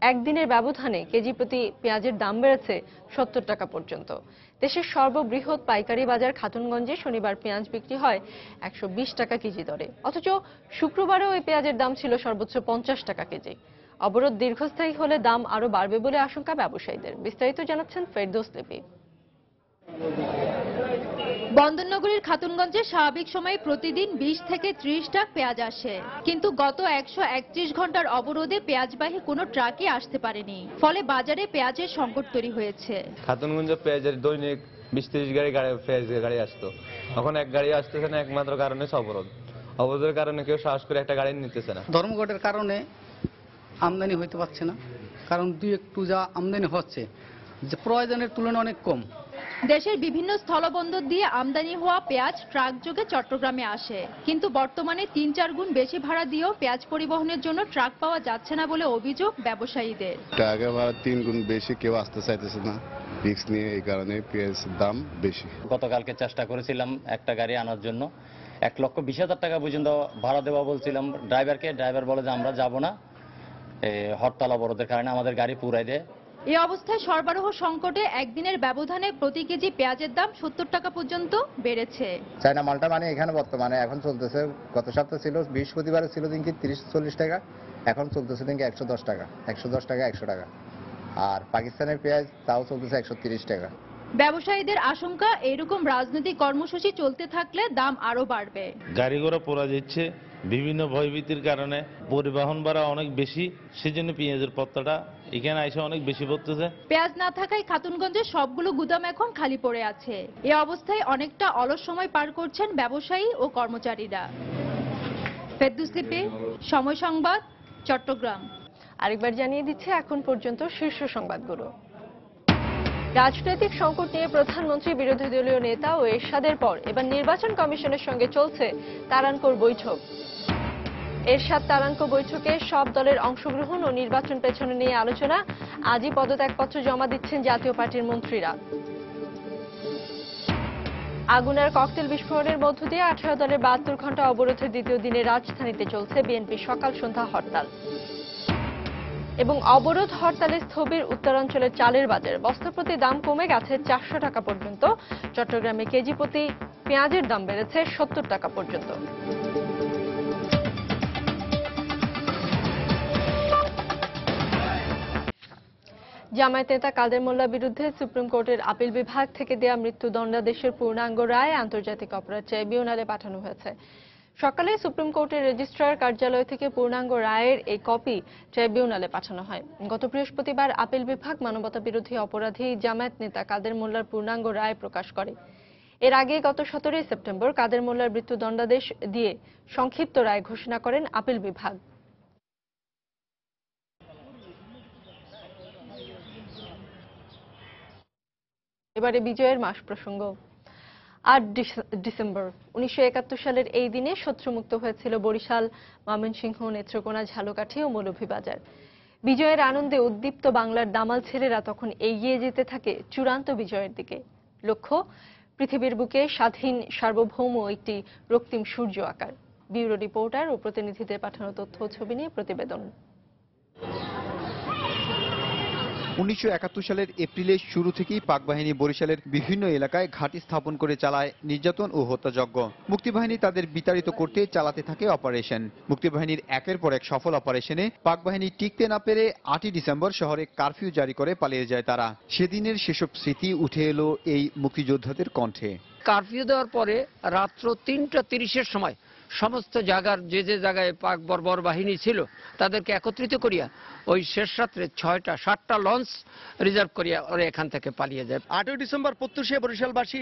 S1: একদিনের ব্যবধানে কেজি প্রতি পেঁয়াজের দাম বেড়েছে 70 টাকা পর্যন্ত। দেশের সর্ববৃহৎ পাইকারি বাজার খাতুনগঞ্জে শনিবার পেঁয়াজ বিক্রি হয় 120 টাকা কেজি দরে, অথচ শুক্রবারেও এই পেঁয়াজের দাম ছিল সর্বোচ্চ 50 টাকা কেজি। অবরোধ দীর্ঘস্থায়ী হলে দাম আরো বাড়বে বলে আশঙ্কা ব্যবসায়ীদের। বিস্তারিত জানাচ্ছেন ফেরদৌস লিপি।
S13: বন্দরনগরীর খাতুনগঞ্জে স্বাভাবিক সময়ে প্রতিদিন 20 থেকে 30 ট্রাক পেঁয়াজ আসে, কিন্তু গত 131 ঘন্টার অবরোধে পেঁয়াজবাহী কোনো ট্রাকই আসতে পারেনি, ফলে বাজারে পেঁয়াজের সংকট তৈরি হয়েছে।
S14: খাতুনগঞ্জে পেঁয়াজের দৈনিক 20-30 গাড়ি পেঁয়াজের গাড়ি আসতো, এখন এক গাড়ি আসতেছে না, একমাত্র কারণে অবরোধের কারণে কেউ সাহস করে একটা গাড়ি নিতেছে না।
S15: ধর্মঘটের কারণে আমদানি হইতে পারছে না, কারণ দুই একটু যা আমদানি হচ্ছে যে প্রয়োজনের তুলনায় অনেক কম।
S13: দেশের বিভিন্ন স্থলবন্দর দিয়ে আমদানি হওয়া পেঁয়াজ ট্রাক যোগে চট্টগ্রামে আসে, কিন্তু বর্তমানে 3-4 গুণ বেশি ভাড়া দিয়েও পেঁয়াজ পরিবহনের জন্য ট্রাক পাওয়া যাচ্ছে না বলে অভিযোগ ব্যবসায়ীদের।
S16: ট্রাকের ভাড়া 3 গুণ বেশি, কেউ আসতে চাইতেছে না রিস্ক নিয়ে, এই কারণে পেঁয়াজের দাম বেশি।
S17: গতকালকে চেষ্টা করেছিলাম একটা গাড়ি আনার জন্য, 1,20,000 টাকা পর্যন্ত ভাড়া দেওয়া বলছিলাম ড্রাইভারকে। ড্রাইভার বলে যে আমরা যাব না, হরতাল অবরোধের কারণে আমাদের গাড়ি পুরাই দেয়।
S13: এই অবস্থায় সরবরাহ সংকটে একদিনের ব্যবধানে প্রতি কেজি পেঁয়াজের দাম 70 টাকা পর্যন্ত বেড়েছে।
S18: চায়না মালটা মানে এখানে বর্তমানে এখন চলতেছে, গত সপ্তাহে ছিল, বৃহস্পতিবারে ছিল দিনকে 30-40 টাকা, এখন চলতেছে দিনকে 110 টাকা, 100 টাকা। আর পাকিস্তানের পেঁয়াজ তাও চলতেছে 130 টাকা।
S13: ব্যবসায়ীদের আশঙ্কা, এইরকম রাজনৈতিক কর্মসূচি চলতে থাকলে দাম আরো বাড়বে।
S19: গাড়ি ঘোড়া পড়া যাচ্ছে, বিভিন্ন ভয়ভীতির কারণে পরিবহন ভাড়া অনেক বেশি, সেজন্য পেঁয়াজের পত্তাটা এখানে এসে অনেক বেশি পড়তেছে।
S13: পেঁয়াজ না থাকায় খাতুনগঞ্জের সবগুলো গুদাম এখন খালি পড়ে আছে। এই অবস্থায় অনেকটা অলস সময় পার করছেন ব্যবসায়ী ও কর্মচারীরা। ফেরদৌস লিপি, সময় সংবাদ, চট্টগ্রাম।
S1: আরেকবার জানিয়ে দিচ্ছে এখন পর্যন্ত শীর্ষ সংবাদগুলো। রাজনৈতিক সংকট নিয়ে প্রধানমন্ত্রী, বিরোধী দলীয় নেতা ও এরশাদের পর এবার নির্বাচন কমিশনের সঙ্গে চলছে তারানকোর বৈঠক। এরশাদ তারানকো বৈঠকে সব দলের অংশগ্রহণ ও নির্বাচন পেছনে নিয়ে আলোচনা। আজই পদত্যাগপত্র জমা দিচ্ছেন জাতীয় পার্টির মন্ত্রীরা। আগুন আর ককটেল বিস্ফোরণের মধ্য দিয়ে 18 দলের 72 ঘন্টা অবরোধের দ্বিতীয় দিনে রাজধানীতে চলছে বিএনপি সকাল সন্ধ্যা হরতাল। এবং অবরোধ হরতালে স্থবির উত্তরাঞ্চলের চালের বাজার, বস্তা প্রতি দাম কমে গেছে 400 টাকা পর্যন্ত। চট্টগ্রামে কেজি প্রতি পেঁয়াজের দাম বেড়েছে 70 টাকা পর্যন্ত। জামায়াত নেতা কাদের মোল্লার বিরুদ্ধে সুপ্রিম কোর্টের আপিল বিভাগ থেকে দেয়া মৃত্যুদণ্ডাদেশের পূর্ণাঙ্গ রায় আন্তর্জাতিক অপরাধ ট্রাইব্যুনালে পাঠানো হয়েছে। সকালে সুপ্রিম কোর্টের রেজিস্ট্রার কার্যালয় থেকে পূর্ণাঙ্গ রায়ের এই কপি ট্রাইব্যুনালে পাঠানো হয়। গত বৃহস্পতিবার আপিল বিভাগ মানবতা বিরোধী অপরাধী জামায়াত নেতা কাদের মোল্লার পূর্ণাঙ্গ রায় প্রকাশ করে। এর আগে গত 17 সেপ্টেম্বর কাদের মোল্লার মৃত্যুদণ্ডাদেশ দিয়ে সংক্ষিপ্ত রায় ঘোষণা করেন আপিল বিভাগ। এবারে বিজয়ের মাস প্রসঙ্গ। 8 ডিসেম্বর 1971 সালের এই দিনে শত্রুমুক্ত হয়েছিল বরিশাল, ময়মনসিংহ, নেত্রকোনা, ঝালকাঠি ও মৌলভীবাজার। বিজয়ের আনন্দে উদ্দীপ্ত বাংলার দামাল ছেলেরা তখন এগিয়ে যেতে থাকে চূড়ান্ত বিজয়ের দিকে। লক্ষ্য পৃথিবীর বুকে স্বাধীন, সার্বভৌম একটি রক্তিম সূর্য আকার। ব্যুরো রিপোর্টার ও প্রতিনিধিদের পাঠানো তথ্য ও ছবি নিয়ে প্রতিবেদন।
S20: 1971 সালের এপ্রিলের শুরু থেকেই পাক বাহিনী বরিশালের বিভিন্ন এলাকায় ঘাঁটি স্থাপন করে চালায় নির্যাতন ও হত্যাযজ্ঞ। মুক্তিবাহিনী তাদের বিতাড়িত করতে চালাতে থাকে অপারেশন। মুক্তিবাহিনীর একের পর এক সফল অপারেশনে পাক বাহিনী টিকতে না পেরে 8 ডিসেম্বর শহরে কারফিউ জারি করে পালিয়ে যায় তারা। সেদিনের সেসব স্মৃতি উঠে এলো এই মুক্তিযোদ্ধাদের কণ্ঠে।
S21: কারফিউ দেওয়ার পরে রাত্র 3:30-এর সময় সমস্ত জায়গার যে যে জায়গায় পাক বর্বর বাহিনী ছিল তাদেরকে একত্রিত করিয়া ওই শেষ রাত্রে 6টা-7টা লঞ্চ রিজার্ভ করিয়া ওরা এখান থেকে পালিয়ে যায়।
S22: 8ই ডিসেম্বর প্রত্যুষে বরিশালবাসী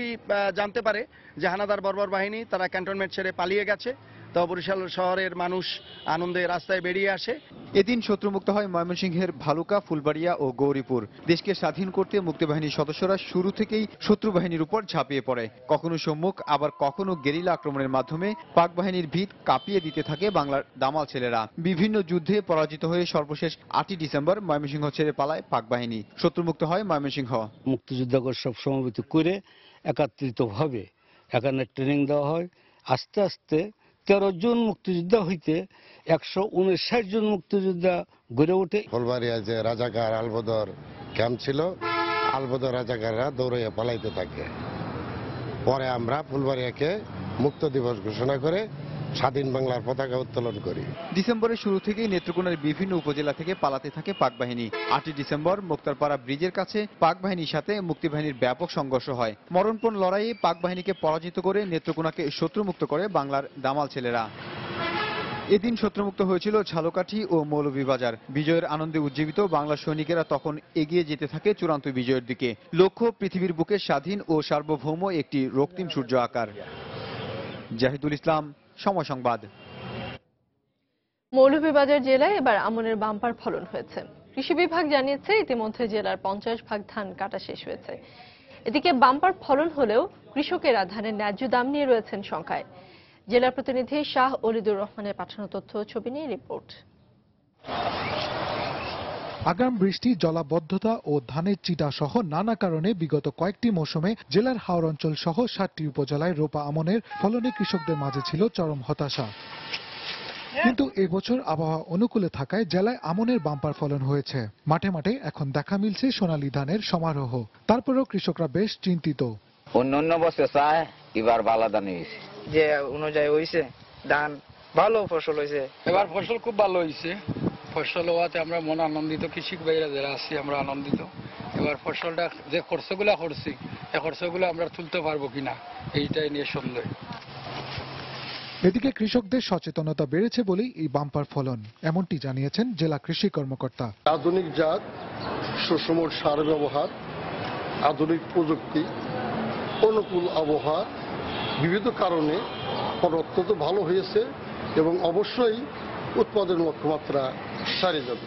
S22: জানতে পারে যে হানাদার বর্বর বাহিনী তারা ক্যান্টনমেন্ট ছেড়ে পালিয়ে গেছে। তো বরিশাল শহরের মানুষ আনন্দে রাস্তায় বেরিয়ে আসে।
S20: এদিন শত্রুমুক্ত হয় ময়মনসিংহের ভালুকা, ফুলবাড়িয়া ও গৌরীপুর। দেশকে স্বাধীন করতে মুক্তিবাহিনীর সদস্যরা শুরু থেকেই শত্রু বাহিনীর উপর ঝাঁপিয়ে পড়ে। কখনো সম্মুখ আবার কখনো গেরিলা আক্রমণের মাধ্যমে পাক বাহিনীর ভিত কাঁপিয়ে দিতে থাকে বাংলার দামাল ছেলেরা। বিভিন্ন যুদ্ধে পরাজিত হয়ে সর্বশেষ 8ই ডিসেম্বর ময়মনসিংহ ছেড়ে পালায় পাক বাহিনী। শত্রুমুক্ত হয় ময়মনসিংহ।
S23: মুক্তিযোদ্ধা সব সমবেত করে একত্রিতভাবে এখানে ট্রেনিং দেওয়া হয়। আস্তে আস্তে 13 জন মুক্তিযোদ্ধা হইতে 159 জন মুক্তিযোদ্ধা গড়ে ওঠে।
S24: ফুলবাড়িয়া যে রাজাকার আলবদর ক্যাম্প ছিল, আলবদর রাজাকাররা দৌড়াইয়া পালাইতে থাকে। পরে আমরা ফুলবাড়িয়াকে মুক্ত দিবস ঘোষণা করে স্বাধীন বাংলার পতাকা উত্তোলন করি।
S20: ডিসেম্বরের শুরু থেকেই নেত্রকোনার বিভিন্ন উপজেলা থেকে পালাতে থাকে পাক বাহিনী। 8ই ডিসেম্বর মোক্তারপাড়া ব্রিজের কাছে পাক বাহিনীর সাথে মুক্তিবাহিনীর ব্যাপক সংঘর্ষ হয়। মরণপণ লড়াইয়ে পাক বাহিনীকে পরাজিত করে নেত্রকোনাকে শত্রুমুক্ত করে বাংলার দামাল ছেলেরা। এদিন শত্রুমুক্ত হয়েছিল ঝালকাঠি ও মৌলভীবাজার। বিজয়ের আনন্দে উজ্জীবিত বাংলা সৈনিকেরা তখন এগিয়ে যেতে থাকে চূড়ান্ত বিজয়ের দিকে। লক্ষ্য পৃথিবীর বুকে স্বাধীন ও সার্বভৌম একটি রক্তিম সূর্য আকার। জাহিদুল ইসলাম, সময় সংবাদ।
S1: মৌলভীবাজার জেলায় এবার আমনের বাম্পার ফলন হয়েছে। কৃষি বিভাগ জানিয়েছে ইতিমধ্যে জেলার 50 ভাগ ধান কাটা শেষ হয়েছে। এদিকে বাম্পার ফলন হলেও কৃষকেরা ধানের ন্যায্য দাম নিয়ে রয়েছেন শঙ্কায়। জেলার প্রতিনিধি শাহ ওলিদুর রহমানের পাঠানো তথ্য ছবি নিয়ে রিপোর্ট।
S25: আগাম বৃষ্টি, জলাবদ্ধতা ও ধানের চিটা সহ নানা কারণে বিগত কয়েকটি মৌসুমে জেলার হাওর অঞ্চল সহ 7টি উপজেলায় রোপা আমনের ফলনে কৃষকদের মাঝে ছিল চরম হতাশা। কিন্তু এবছর আবহাওয়া অনুকূলে থাকায় জেলায় আমনের বাম্পার ফলন হয়েছে। মাঠে মাঠে এখন দেখা মিলছে সোনালী ধানের সমারোহ। তারপরেও কৃষকরা বেশ চিন্তিত।
S26: অন্য বছর চায় এবার ভালো ধান হয়েছে,
S27: যে অনুযায়ী হয়েছে ধান ভালো ফসল হয়েছে।
S28: এবার ফসল খুব ভালো হয়েছে। ফসল হওয়াতে আমরা মনে আনন্দিত, কৃষক ভাইরা যারা আছি আমরা আনন্দিত। এবার ফসলটা যে খরচগুলো করছি এই খরচগুলো আমরা তুলতে পারবো কিনা এইটাই নিয়ে সন্দেহ।
S25: এদিকে কৃষকদের সচেতনতা বেড়েছে বলেই এই বাম্পার ফলন, এমনটি জানিয়েছেন জেলা কৃষি কর্মকর্তা।
S3: আধুনিক জাত, সুষম সার ব্যবহার, আধুনিক প্রযুক্তি, অনুকূল আবহাওয়া, বিবিধ কারণে ফলন অত্যন্ত ভালো হয়েছে এবং অবশ্যই উৎপাদন লক্ষ্যমাত্রা সারিয়ে যাবে।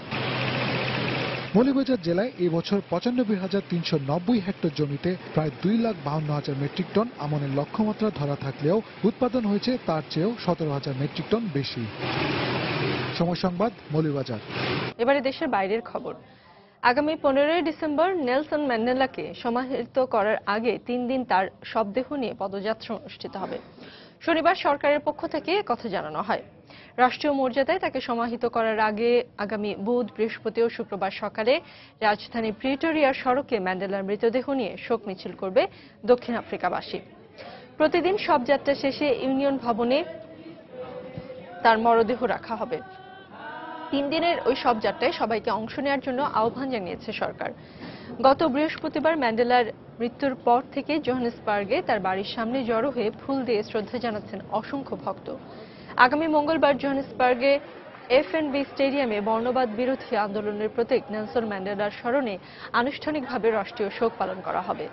S25: মৌলভীবাজার জেলায় এবছর 95,390 হেক্টর জমিতে প্রায় 2,52,000 মেট্রিক টন আমনের লক্ষ্যমাত্রা ধরা থাকলেও উৎপাদন হয়েছে তার চেয়েও 17,000 মেট্রিক টন বেশি। সময় সংবাদ, মৌলভীবাজার।
S1: এবারে দেশের বাইরের খবর। আগামী 15 ডিসেম্বর নেলসন ম্যান্ডেলাকে সমাহিত করার আগে 3 দিন তার শবদেহ নিয়ে পদযাত্রা অনুষ্ঠিত হবে। শনিবার সরকারের পক্ষ থেকে কথা জানানো হয়। রাষ্ট্রীয় মর্যাদায় তাকে সমাহিত করার আগে আগামী বুধ, বৃহস্পতি ও শুক্রবার সকালে রাজধানী প্রিটোরিয়ার সড়কে ম্যান্ডেলার মৃতদেহ নিয়ে শোক মিছিল করবে দক্ষিণ আফ্রিকাবাসী। প্রতিদিন শবযাত্রা শেষে ইউনিয়ন ভবনে তার মরদেহ রাখা হবে। 3 দিনের ওই শবযাত্রায় সবাইকে অংশ নেওয়ার জন্য আহ্বান জানিয়েছে সরকার। গত বৃহস্পতিবার ম্যান্ডেলার মৃত্যুর পর থেকে জোহানেসবার্গে তার বাড়ির সামনে জড়ো হয়ে ফুল দিয়ে শ্রদ্ধা জানাচ্ছেন অসংখ্য ভক্ত। আগামী মঙ্গলবার জোহানেসবার্গে এফএনবি স্টেডিয়ামে বর্ণবাদ বিরোধী আন্দোলনের প্রতীক নেলসন ম্যান্ডেলার স্মরণে আনুষ্ঠানিকভাবে রাষ্ট্রীয় শোক পালন করা হবে।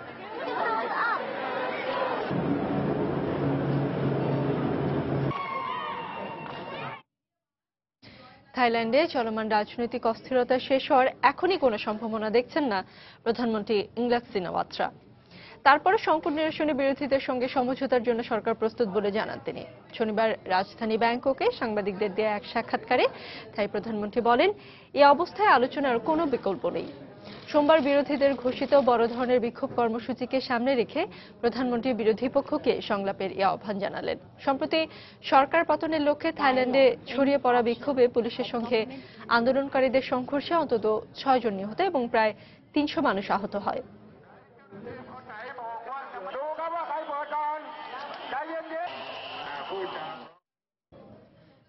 S1: থাইল্যান্ডে চলমান রাজনৈতিক অস্থিরতা শেষ হওয়ার এখনই কোনো সম্ভাবনা দেখছেন না প্রধানমন্ত্রী ইংলাক সিনাওয়াত্রা। তারপরে সংকট নিরসনে বিরোধীদের সঙ্গে সমঝোতার জন্য সরকার প্রস্তুত বলে জানান তিনি। শনিবার রাজধানী ব্যাংককে সাংবাদিকদের দেয়া এক সাক্ষাৎকারে থাই প্রধানমন্ত্রী বলেন, এই অবস্থায় আলোচনার কোনো বিকল্প নেই। সোমবার বিরোধীদের ঘোষিত বড় ধরনের বিক্ষোভ কর্মসূচিকে সামনে রেখে প্রধানমন্ত্রী বিরোধী পক্ষকে সংলাপের এই আহ্বান জানালেন। সম্প্রতি সরকার পতনের লক্ষ্যে থাইল্যান্ডে ছড়িয়ে পড়া বিক্ষোভে পুলিশের সঙ্গে আন্দোলনকারীদের সংঘর্ষে অন্তত 6 জন নিহত এবং প্রায় 300 মানুষ আহত হয়।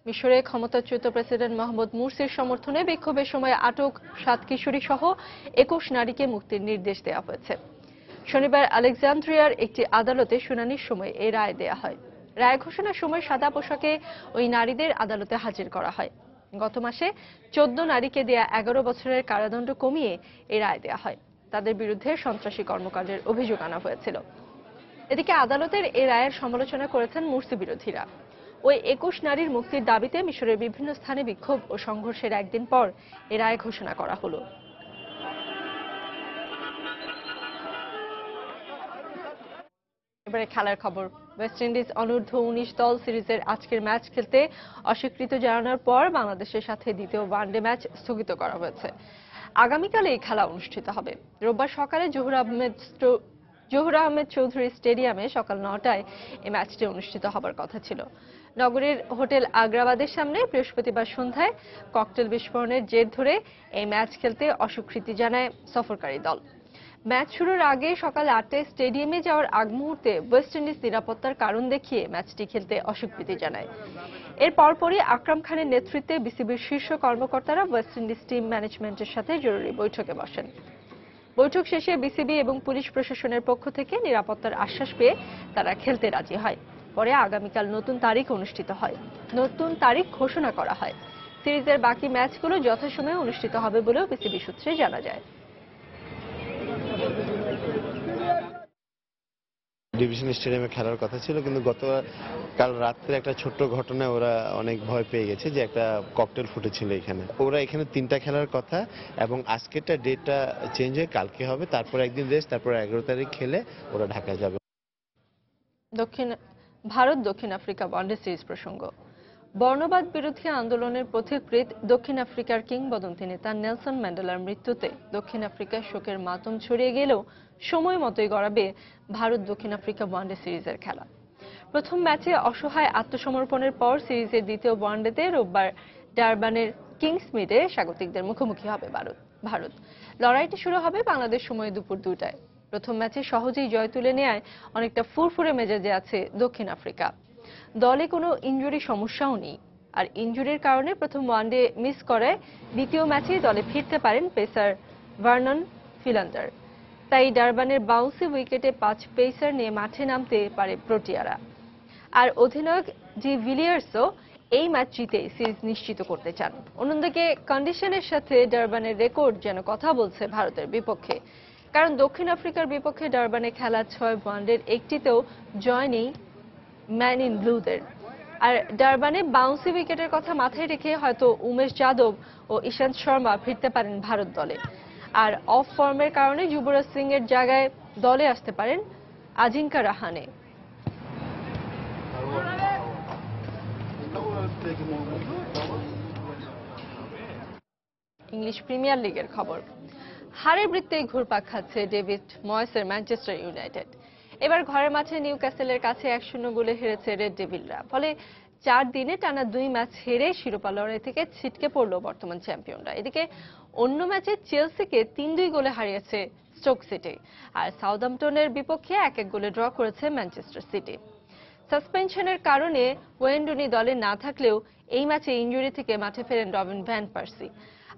S1: মিশরে ক্ষমতাচ্যুত প্রেসিডেন্ট মাহমুদ মুরসির সমর্থনে বিক্ষোভের সময় আটক 7 কিশোরী সহ 21 নারীকে মুক্তির নির্দেশ দেওয়া হয়েছে। শনিবার আলেকজান্দ্রিয়ার একটি আদালতে শুনানির সময় এই রায় দেয়া হয়। রায় ঘোষণার সময় সাদা পোশাকে ওই নারীদের আদালতে হাজির করা হয়। গত মাসে 14 নারীকে দেয়া 11 বছরের কারাদণ্ড কমিয়ে এই রায় দেয়া হয়। তাদের বিরুদ্ধে সন্ত্রাসী কর্মকাণ্ডের অভিযোগ আনা হয়েছিল। এদিকে আদালতের এই রায়ের সমালোচনা করেছেন মুরসি বিরোধীরা। ওই 21 নারীর মুক্তির দাবিতে মিশরের বিভিন্ন স্থানে বিক্ষোভ ও সংঘর্ষের একদিন পর এই রায় ঘোষণা করা হলো। এবারে খেলার খবর। ওয়েস্ট ইন্ডিজ অনূর্ধ্ব 19 দল সিরিজের আজকের ম্যাচ খেলতে অস্বীকৃতি জানানোর পর বাংলাদেশের সাথে দ্বিতীয় ওয়ানডে ম্যাচ স্থগিত করা হয়েছে। আগামীকাল এই খেলা অনুষ্ঠিত হবে। রোববার সকালে জহুর আহমেদ চৌধুরী স্টেডিয়ামে সকাল 9টায় এই ম্যাচটি অনুষ্ঠিত হবার কথা ছিল। নগরীর হোটেল আগ্রাবাদের সামনে বৃহস্পতিবার সন্ধ্যায় ককটেল বিস্ফোরণের জের ধরে এই ম্যাচ খেলতে অস্বীকৃতি জানায় সফরকারী দল। ম্যাচ শুরুর আগে সকাল 8টায় স্টেডিয়ামে যাওয়ার আগ মুহূর্তে ওয়েস্ট ইন্ডিজ নিরাপত্তার কারণ দেখিয়ে ম্যাচটি খেলতে অস্বীকৃতি জানায়। এর পরপরই আকরাম খানের নেতৃত্বে বিসিবির শীর্ষ কর্মকর্তারা ওয়েস্ট ইন্ডিজ টিম ম্যানেজমেন্টের সাথে জরুরি বৈঠকে বসেন। বৈঠক শেষে বিসিবি এবং পুলিশ প্রশাসনের পক্ষ থেকে নিরাপত্তার আশ্বাস পেয়ে তারা খেলতে রাজি হয়। পরে আগামীকাল নতুন তারিখ অনুষ্ঠিত হয়। নতুন তারিখ ঘোষণা করা হয়। সিরিজের বাকি ম্যাচগুলো যথাসময়ে অনুষ্ঠিত হবে বলেও বিসিবি সূত্রে জানা যায়।
S2: ডিভিশন স্টেডিয়ামে খেলার কথা ছিল, কিন্তু কাল রাত্রে একটা ছোট্ট ঘটনায় ওরা অনেক ভয় পেয়ে গেছে যে একটা ককটেল ফুটেছিল এখানে। ওরা এখানে 3টা খেলার কথা এবং আজকেরটা ডেটটা চেঞ্জ হয়ে কালকে হবে, তারপর একদিন রেস্ট, তারপর 11 তারিখ খেলে ওরা ঢাকা যাবে।
S1: ভারত দক্ষিণ আফ্রিকা ওয়ানডে সিরিজ প্রসঙ্গ। বর্ণবাদ বিরোধী আন্দোলনের পথিকৃৎ দক্ষিণ আফ্রিকার কিংবদন্তি নেতা নেলসন ম্যান্ডেলার মৃত্যুতে দক্ষিণ আফ্রিকার শোকের মাতম ছড়িয়ে গেলেও সময় মতোই গড়াবে ভারত দক্ষিণ আফ্রিকা ওয়ানডে সিরিজের খেলা। প্রথম ম্যাচে অসহায় আত্মসমর্পণের পর সিরিজের দ্বিতীয় ওয়ানডেতে রোববার ডারবানের কিংসমিডে স্বাগতিকদের মুখোমুখি হবে ভারত। লড়াইটি শুরু হবে বাংলাদেশ সময় দুপুর 2টায়। প্রথম ম্যাচে সহজেই জয় তুলে নেয় অনেকটা ফুরফুরে মেজাজে আছে দক্ষিণ আফ্রিকা। দলে কোনো ইনজুরি সমস্যাও নেই। আর ইনজুরির কারণে প্রথম ওয়ানডে মিস করায় দ্বিতীয় ম্যাচে দলে ফিরতে পারেন পেসার ভার্নন ফিলান্ডার। তাই ডারবানের বাউন্সি উইকেটে 5 পেসার নিয়ে মাঠে নামতে পারে প্রোটিয়ারা। আর অধিনায়ক ডি ভিলিয়ার্সও এই ম্যাচ জিতে সিরিজ নিশ্চিত করতে চান। অন্যদিকে কন্ডিশনের সাথে ডারবানের রেকর্ড যেন কথা বলছে ভারতের বিপক্ষে, কারণ দক্ষিণ আফ্রিকার বিপক্ষে ডারবানে খেলা 6 ওয়ানডের একটিতেও জয় নেই ম্যান ইন ব্লুদের। আর ডারবানে বাউন্সি উইকেটের কথা মাথায় রেখে হয়তো উমেশ যাদব ও ইশান্ত শর্মা ফিরতে পারেন ভারত দলে। আর অফ ফর্মের কারণে যুবরাজ সিং এর জায়গায় দলে আসতে পারেন আজিঙ্কা রাহানে। ইংলিশ প্রিমিয়ার লিগের খবর। হারের বৃত্তেই ঘুরপাক খাচ্ছে ডেভিড ময়েসের ম্যানচেস্টার ইউনাইটেড। এবার ঘরের মাঠে নিউক্যাসেলের কাছে 1-0 গোলে হেরেছে রেড ডেভিলরা। ফলে 4 দিনে টানা 2 ম্যাচ হেরে শিরোপা লড়াই থেকে ছিটকে পড়ল বর্তমান চ্যাম্পিয়নরা। এদিকে অন্য ম্যাচে চেলসিকে 3-2 গোলে হারিয়েছে স্টোক সিটি। আর সাউদাম্পটনের বিপক্ষে 1-1 গোলে ড্র করেছে ম্যানচেস্টার সিটি। সাসপেনশনের কারণে ওয়েন রুনি দলে না থাকলেও এই ম্যাচে ইনজুরি থেকে মাঠে ফেরেন রবিন ভ্যান পার্সি।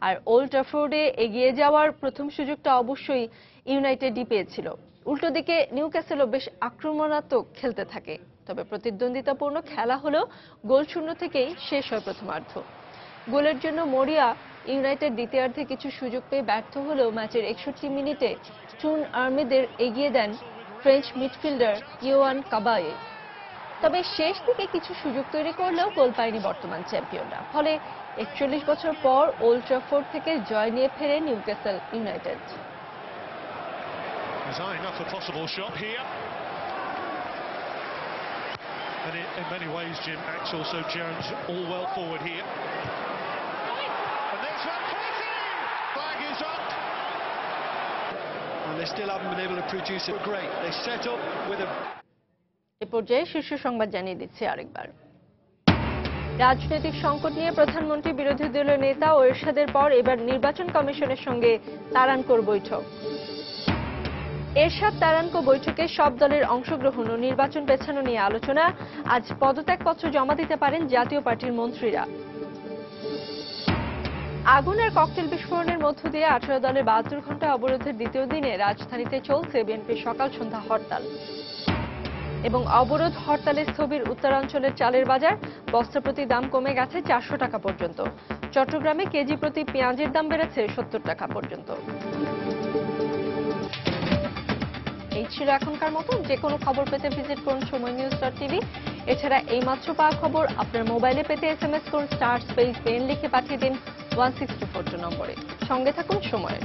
S1: আর ওল্ড ট্রাফোর্ডে এগিয়ে যাওয়ার প্রথম সুযোগটা অবশ্যই ইউনাইটেডই পেয়েছিল। উল্টো দিকে নিউক্যাসেলও বেশ আক্রমণাত্মক খেলতে থাকে। তবে প্রতিদ্বন্দ্বিতাপূর্ণ খেলা হলেও গোলশূন্য থেকেই শেষ হয় প্রথমার্ধ। গোলের জন্য মরিয়া ইউনাইটেড দ্বিতীয়ার্ধে কিছু সুযোগ পেয়ে ব্যর্থ হলেও ম্যাচের 61 মিনিটে টুন আর্মিদের এগিয়ে দেন ফ্রেঞ্চ মিডফিল্ডার ইয়োয়ান কাবায়ে। তবে শেষ দিকে কিছু সুযোগ তৈরি করলেও গোল পায়নি বর্তমান চ্যাম্পিয়নরা। ফলে 41 বছর পর ওল্ড ট্রাফোর্ড থেকে জয় নিয়ে ফেরে Newcastle United.
S4: He's eyeing up a possible shot here. And in many ways, Jim, Axel, so Jones all well forward here. And there's one crazy! Flag is up. And they still haven't been able to produce it. Great. They set up with a...
S1: এ পর্যায়ে শীর্ষ সংবাদ জানিয়ে দিচ্ছি আরেকবার। রাজনৈতিক সংকট নিয়ে প্রধানমন্ত্রী বিরোধী দলীয় নেতা ও এরশাদের পর এবার নির্বাচন কমিশনের সঙ্গে তারানকোর বৈঠক। এরশাদ তারানকো বৈঠকে সব দলের অংশগ্রহণ ও নির্বাচন পেছানো নিয়ে আলোচনা। আজ পদত্যাগপত্র জমা দিতে পারেন জাতীয় পার্টির মন্ত্রীরা। আগুনের ককটেল বিস্ফোরণের মধ্য দিয়ে 18 দলের 72 ঘন্টা অবরোধের দ্বিতীয় দিনে রাজধানীতে চলছে বিএনপির সকাল সন্ধ্যা হরতাল এবং অবরোধ হরতালের স্থবির উত্তরাঞ্চলের চালের বাজার বস্তা প্রতি দাম কমে গেছে 400 টাকা পর্যন্ত। চট্টগ্রামে কেজি প্রতি পেঁয়াজের দাম বেড়েছে 70 টাকা পর্যন্ত। এই ছিল এখনকার মতো। যে কোনো খবর পেতে ভিজিট করুন সময়নিউজ.tv। এছাড়া এই মাত্র পাওয়া খবর আপনার মোবাইলে পেতে SMS করুন *PN লিখে পাঠিয়ে দিন 1624 নম্বরে। সঙ্গে থাকুন সময়ের।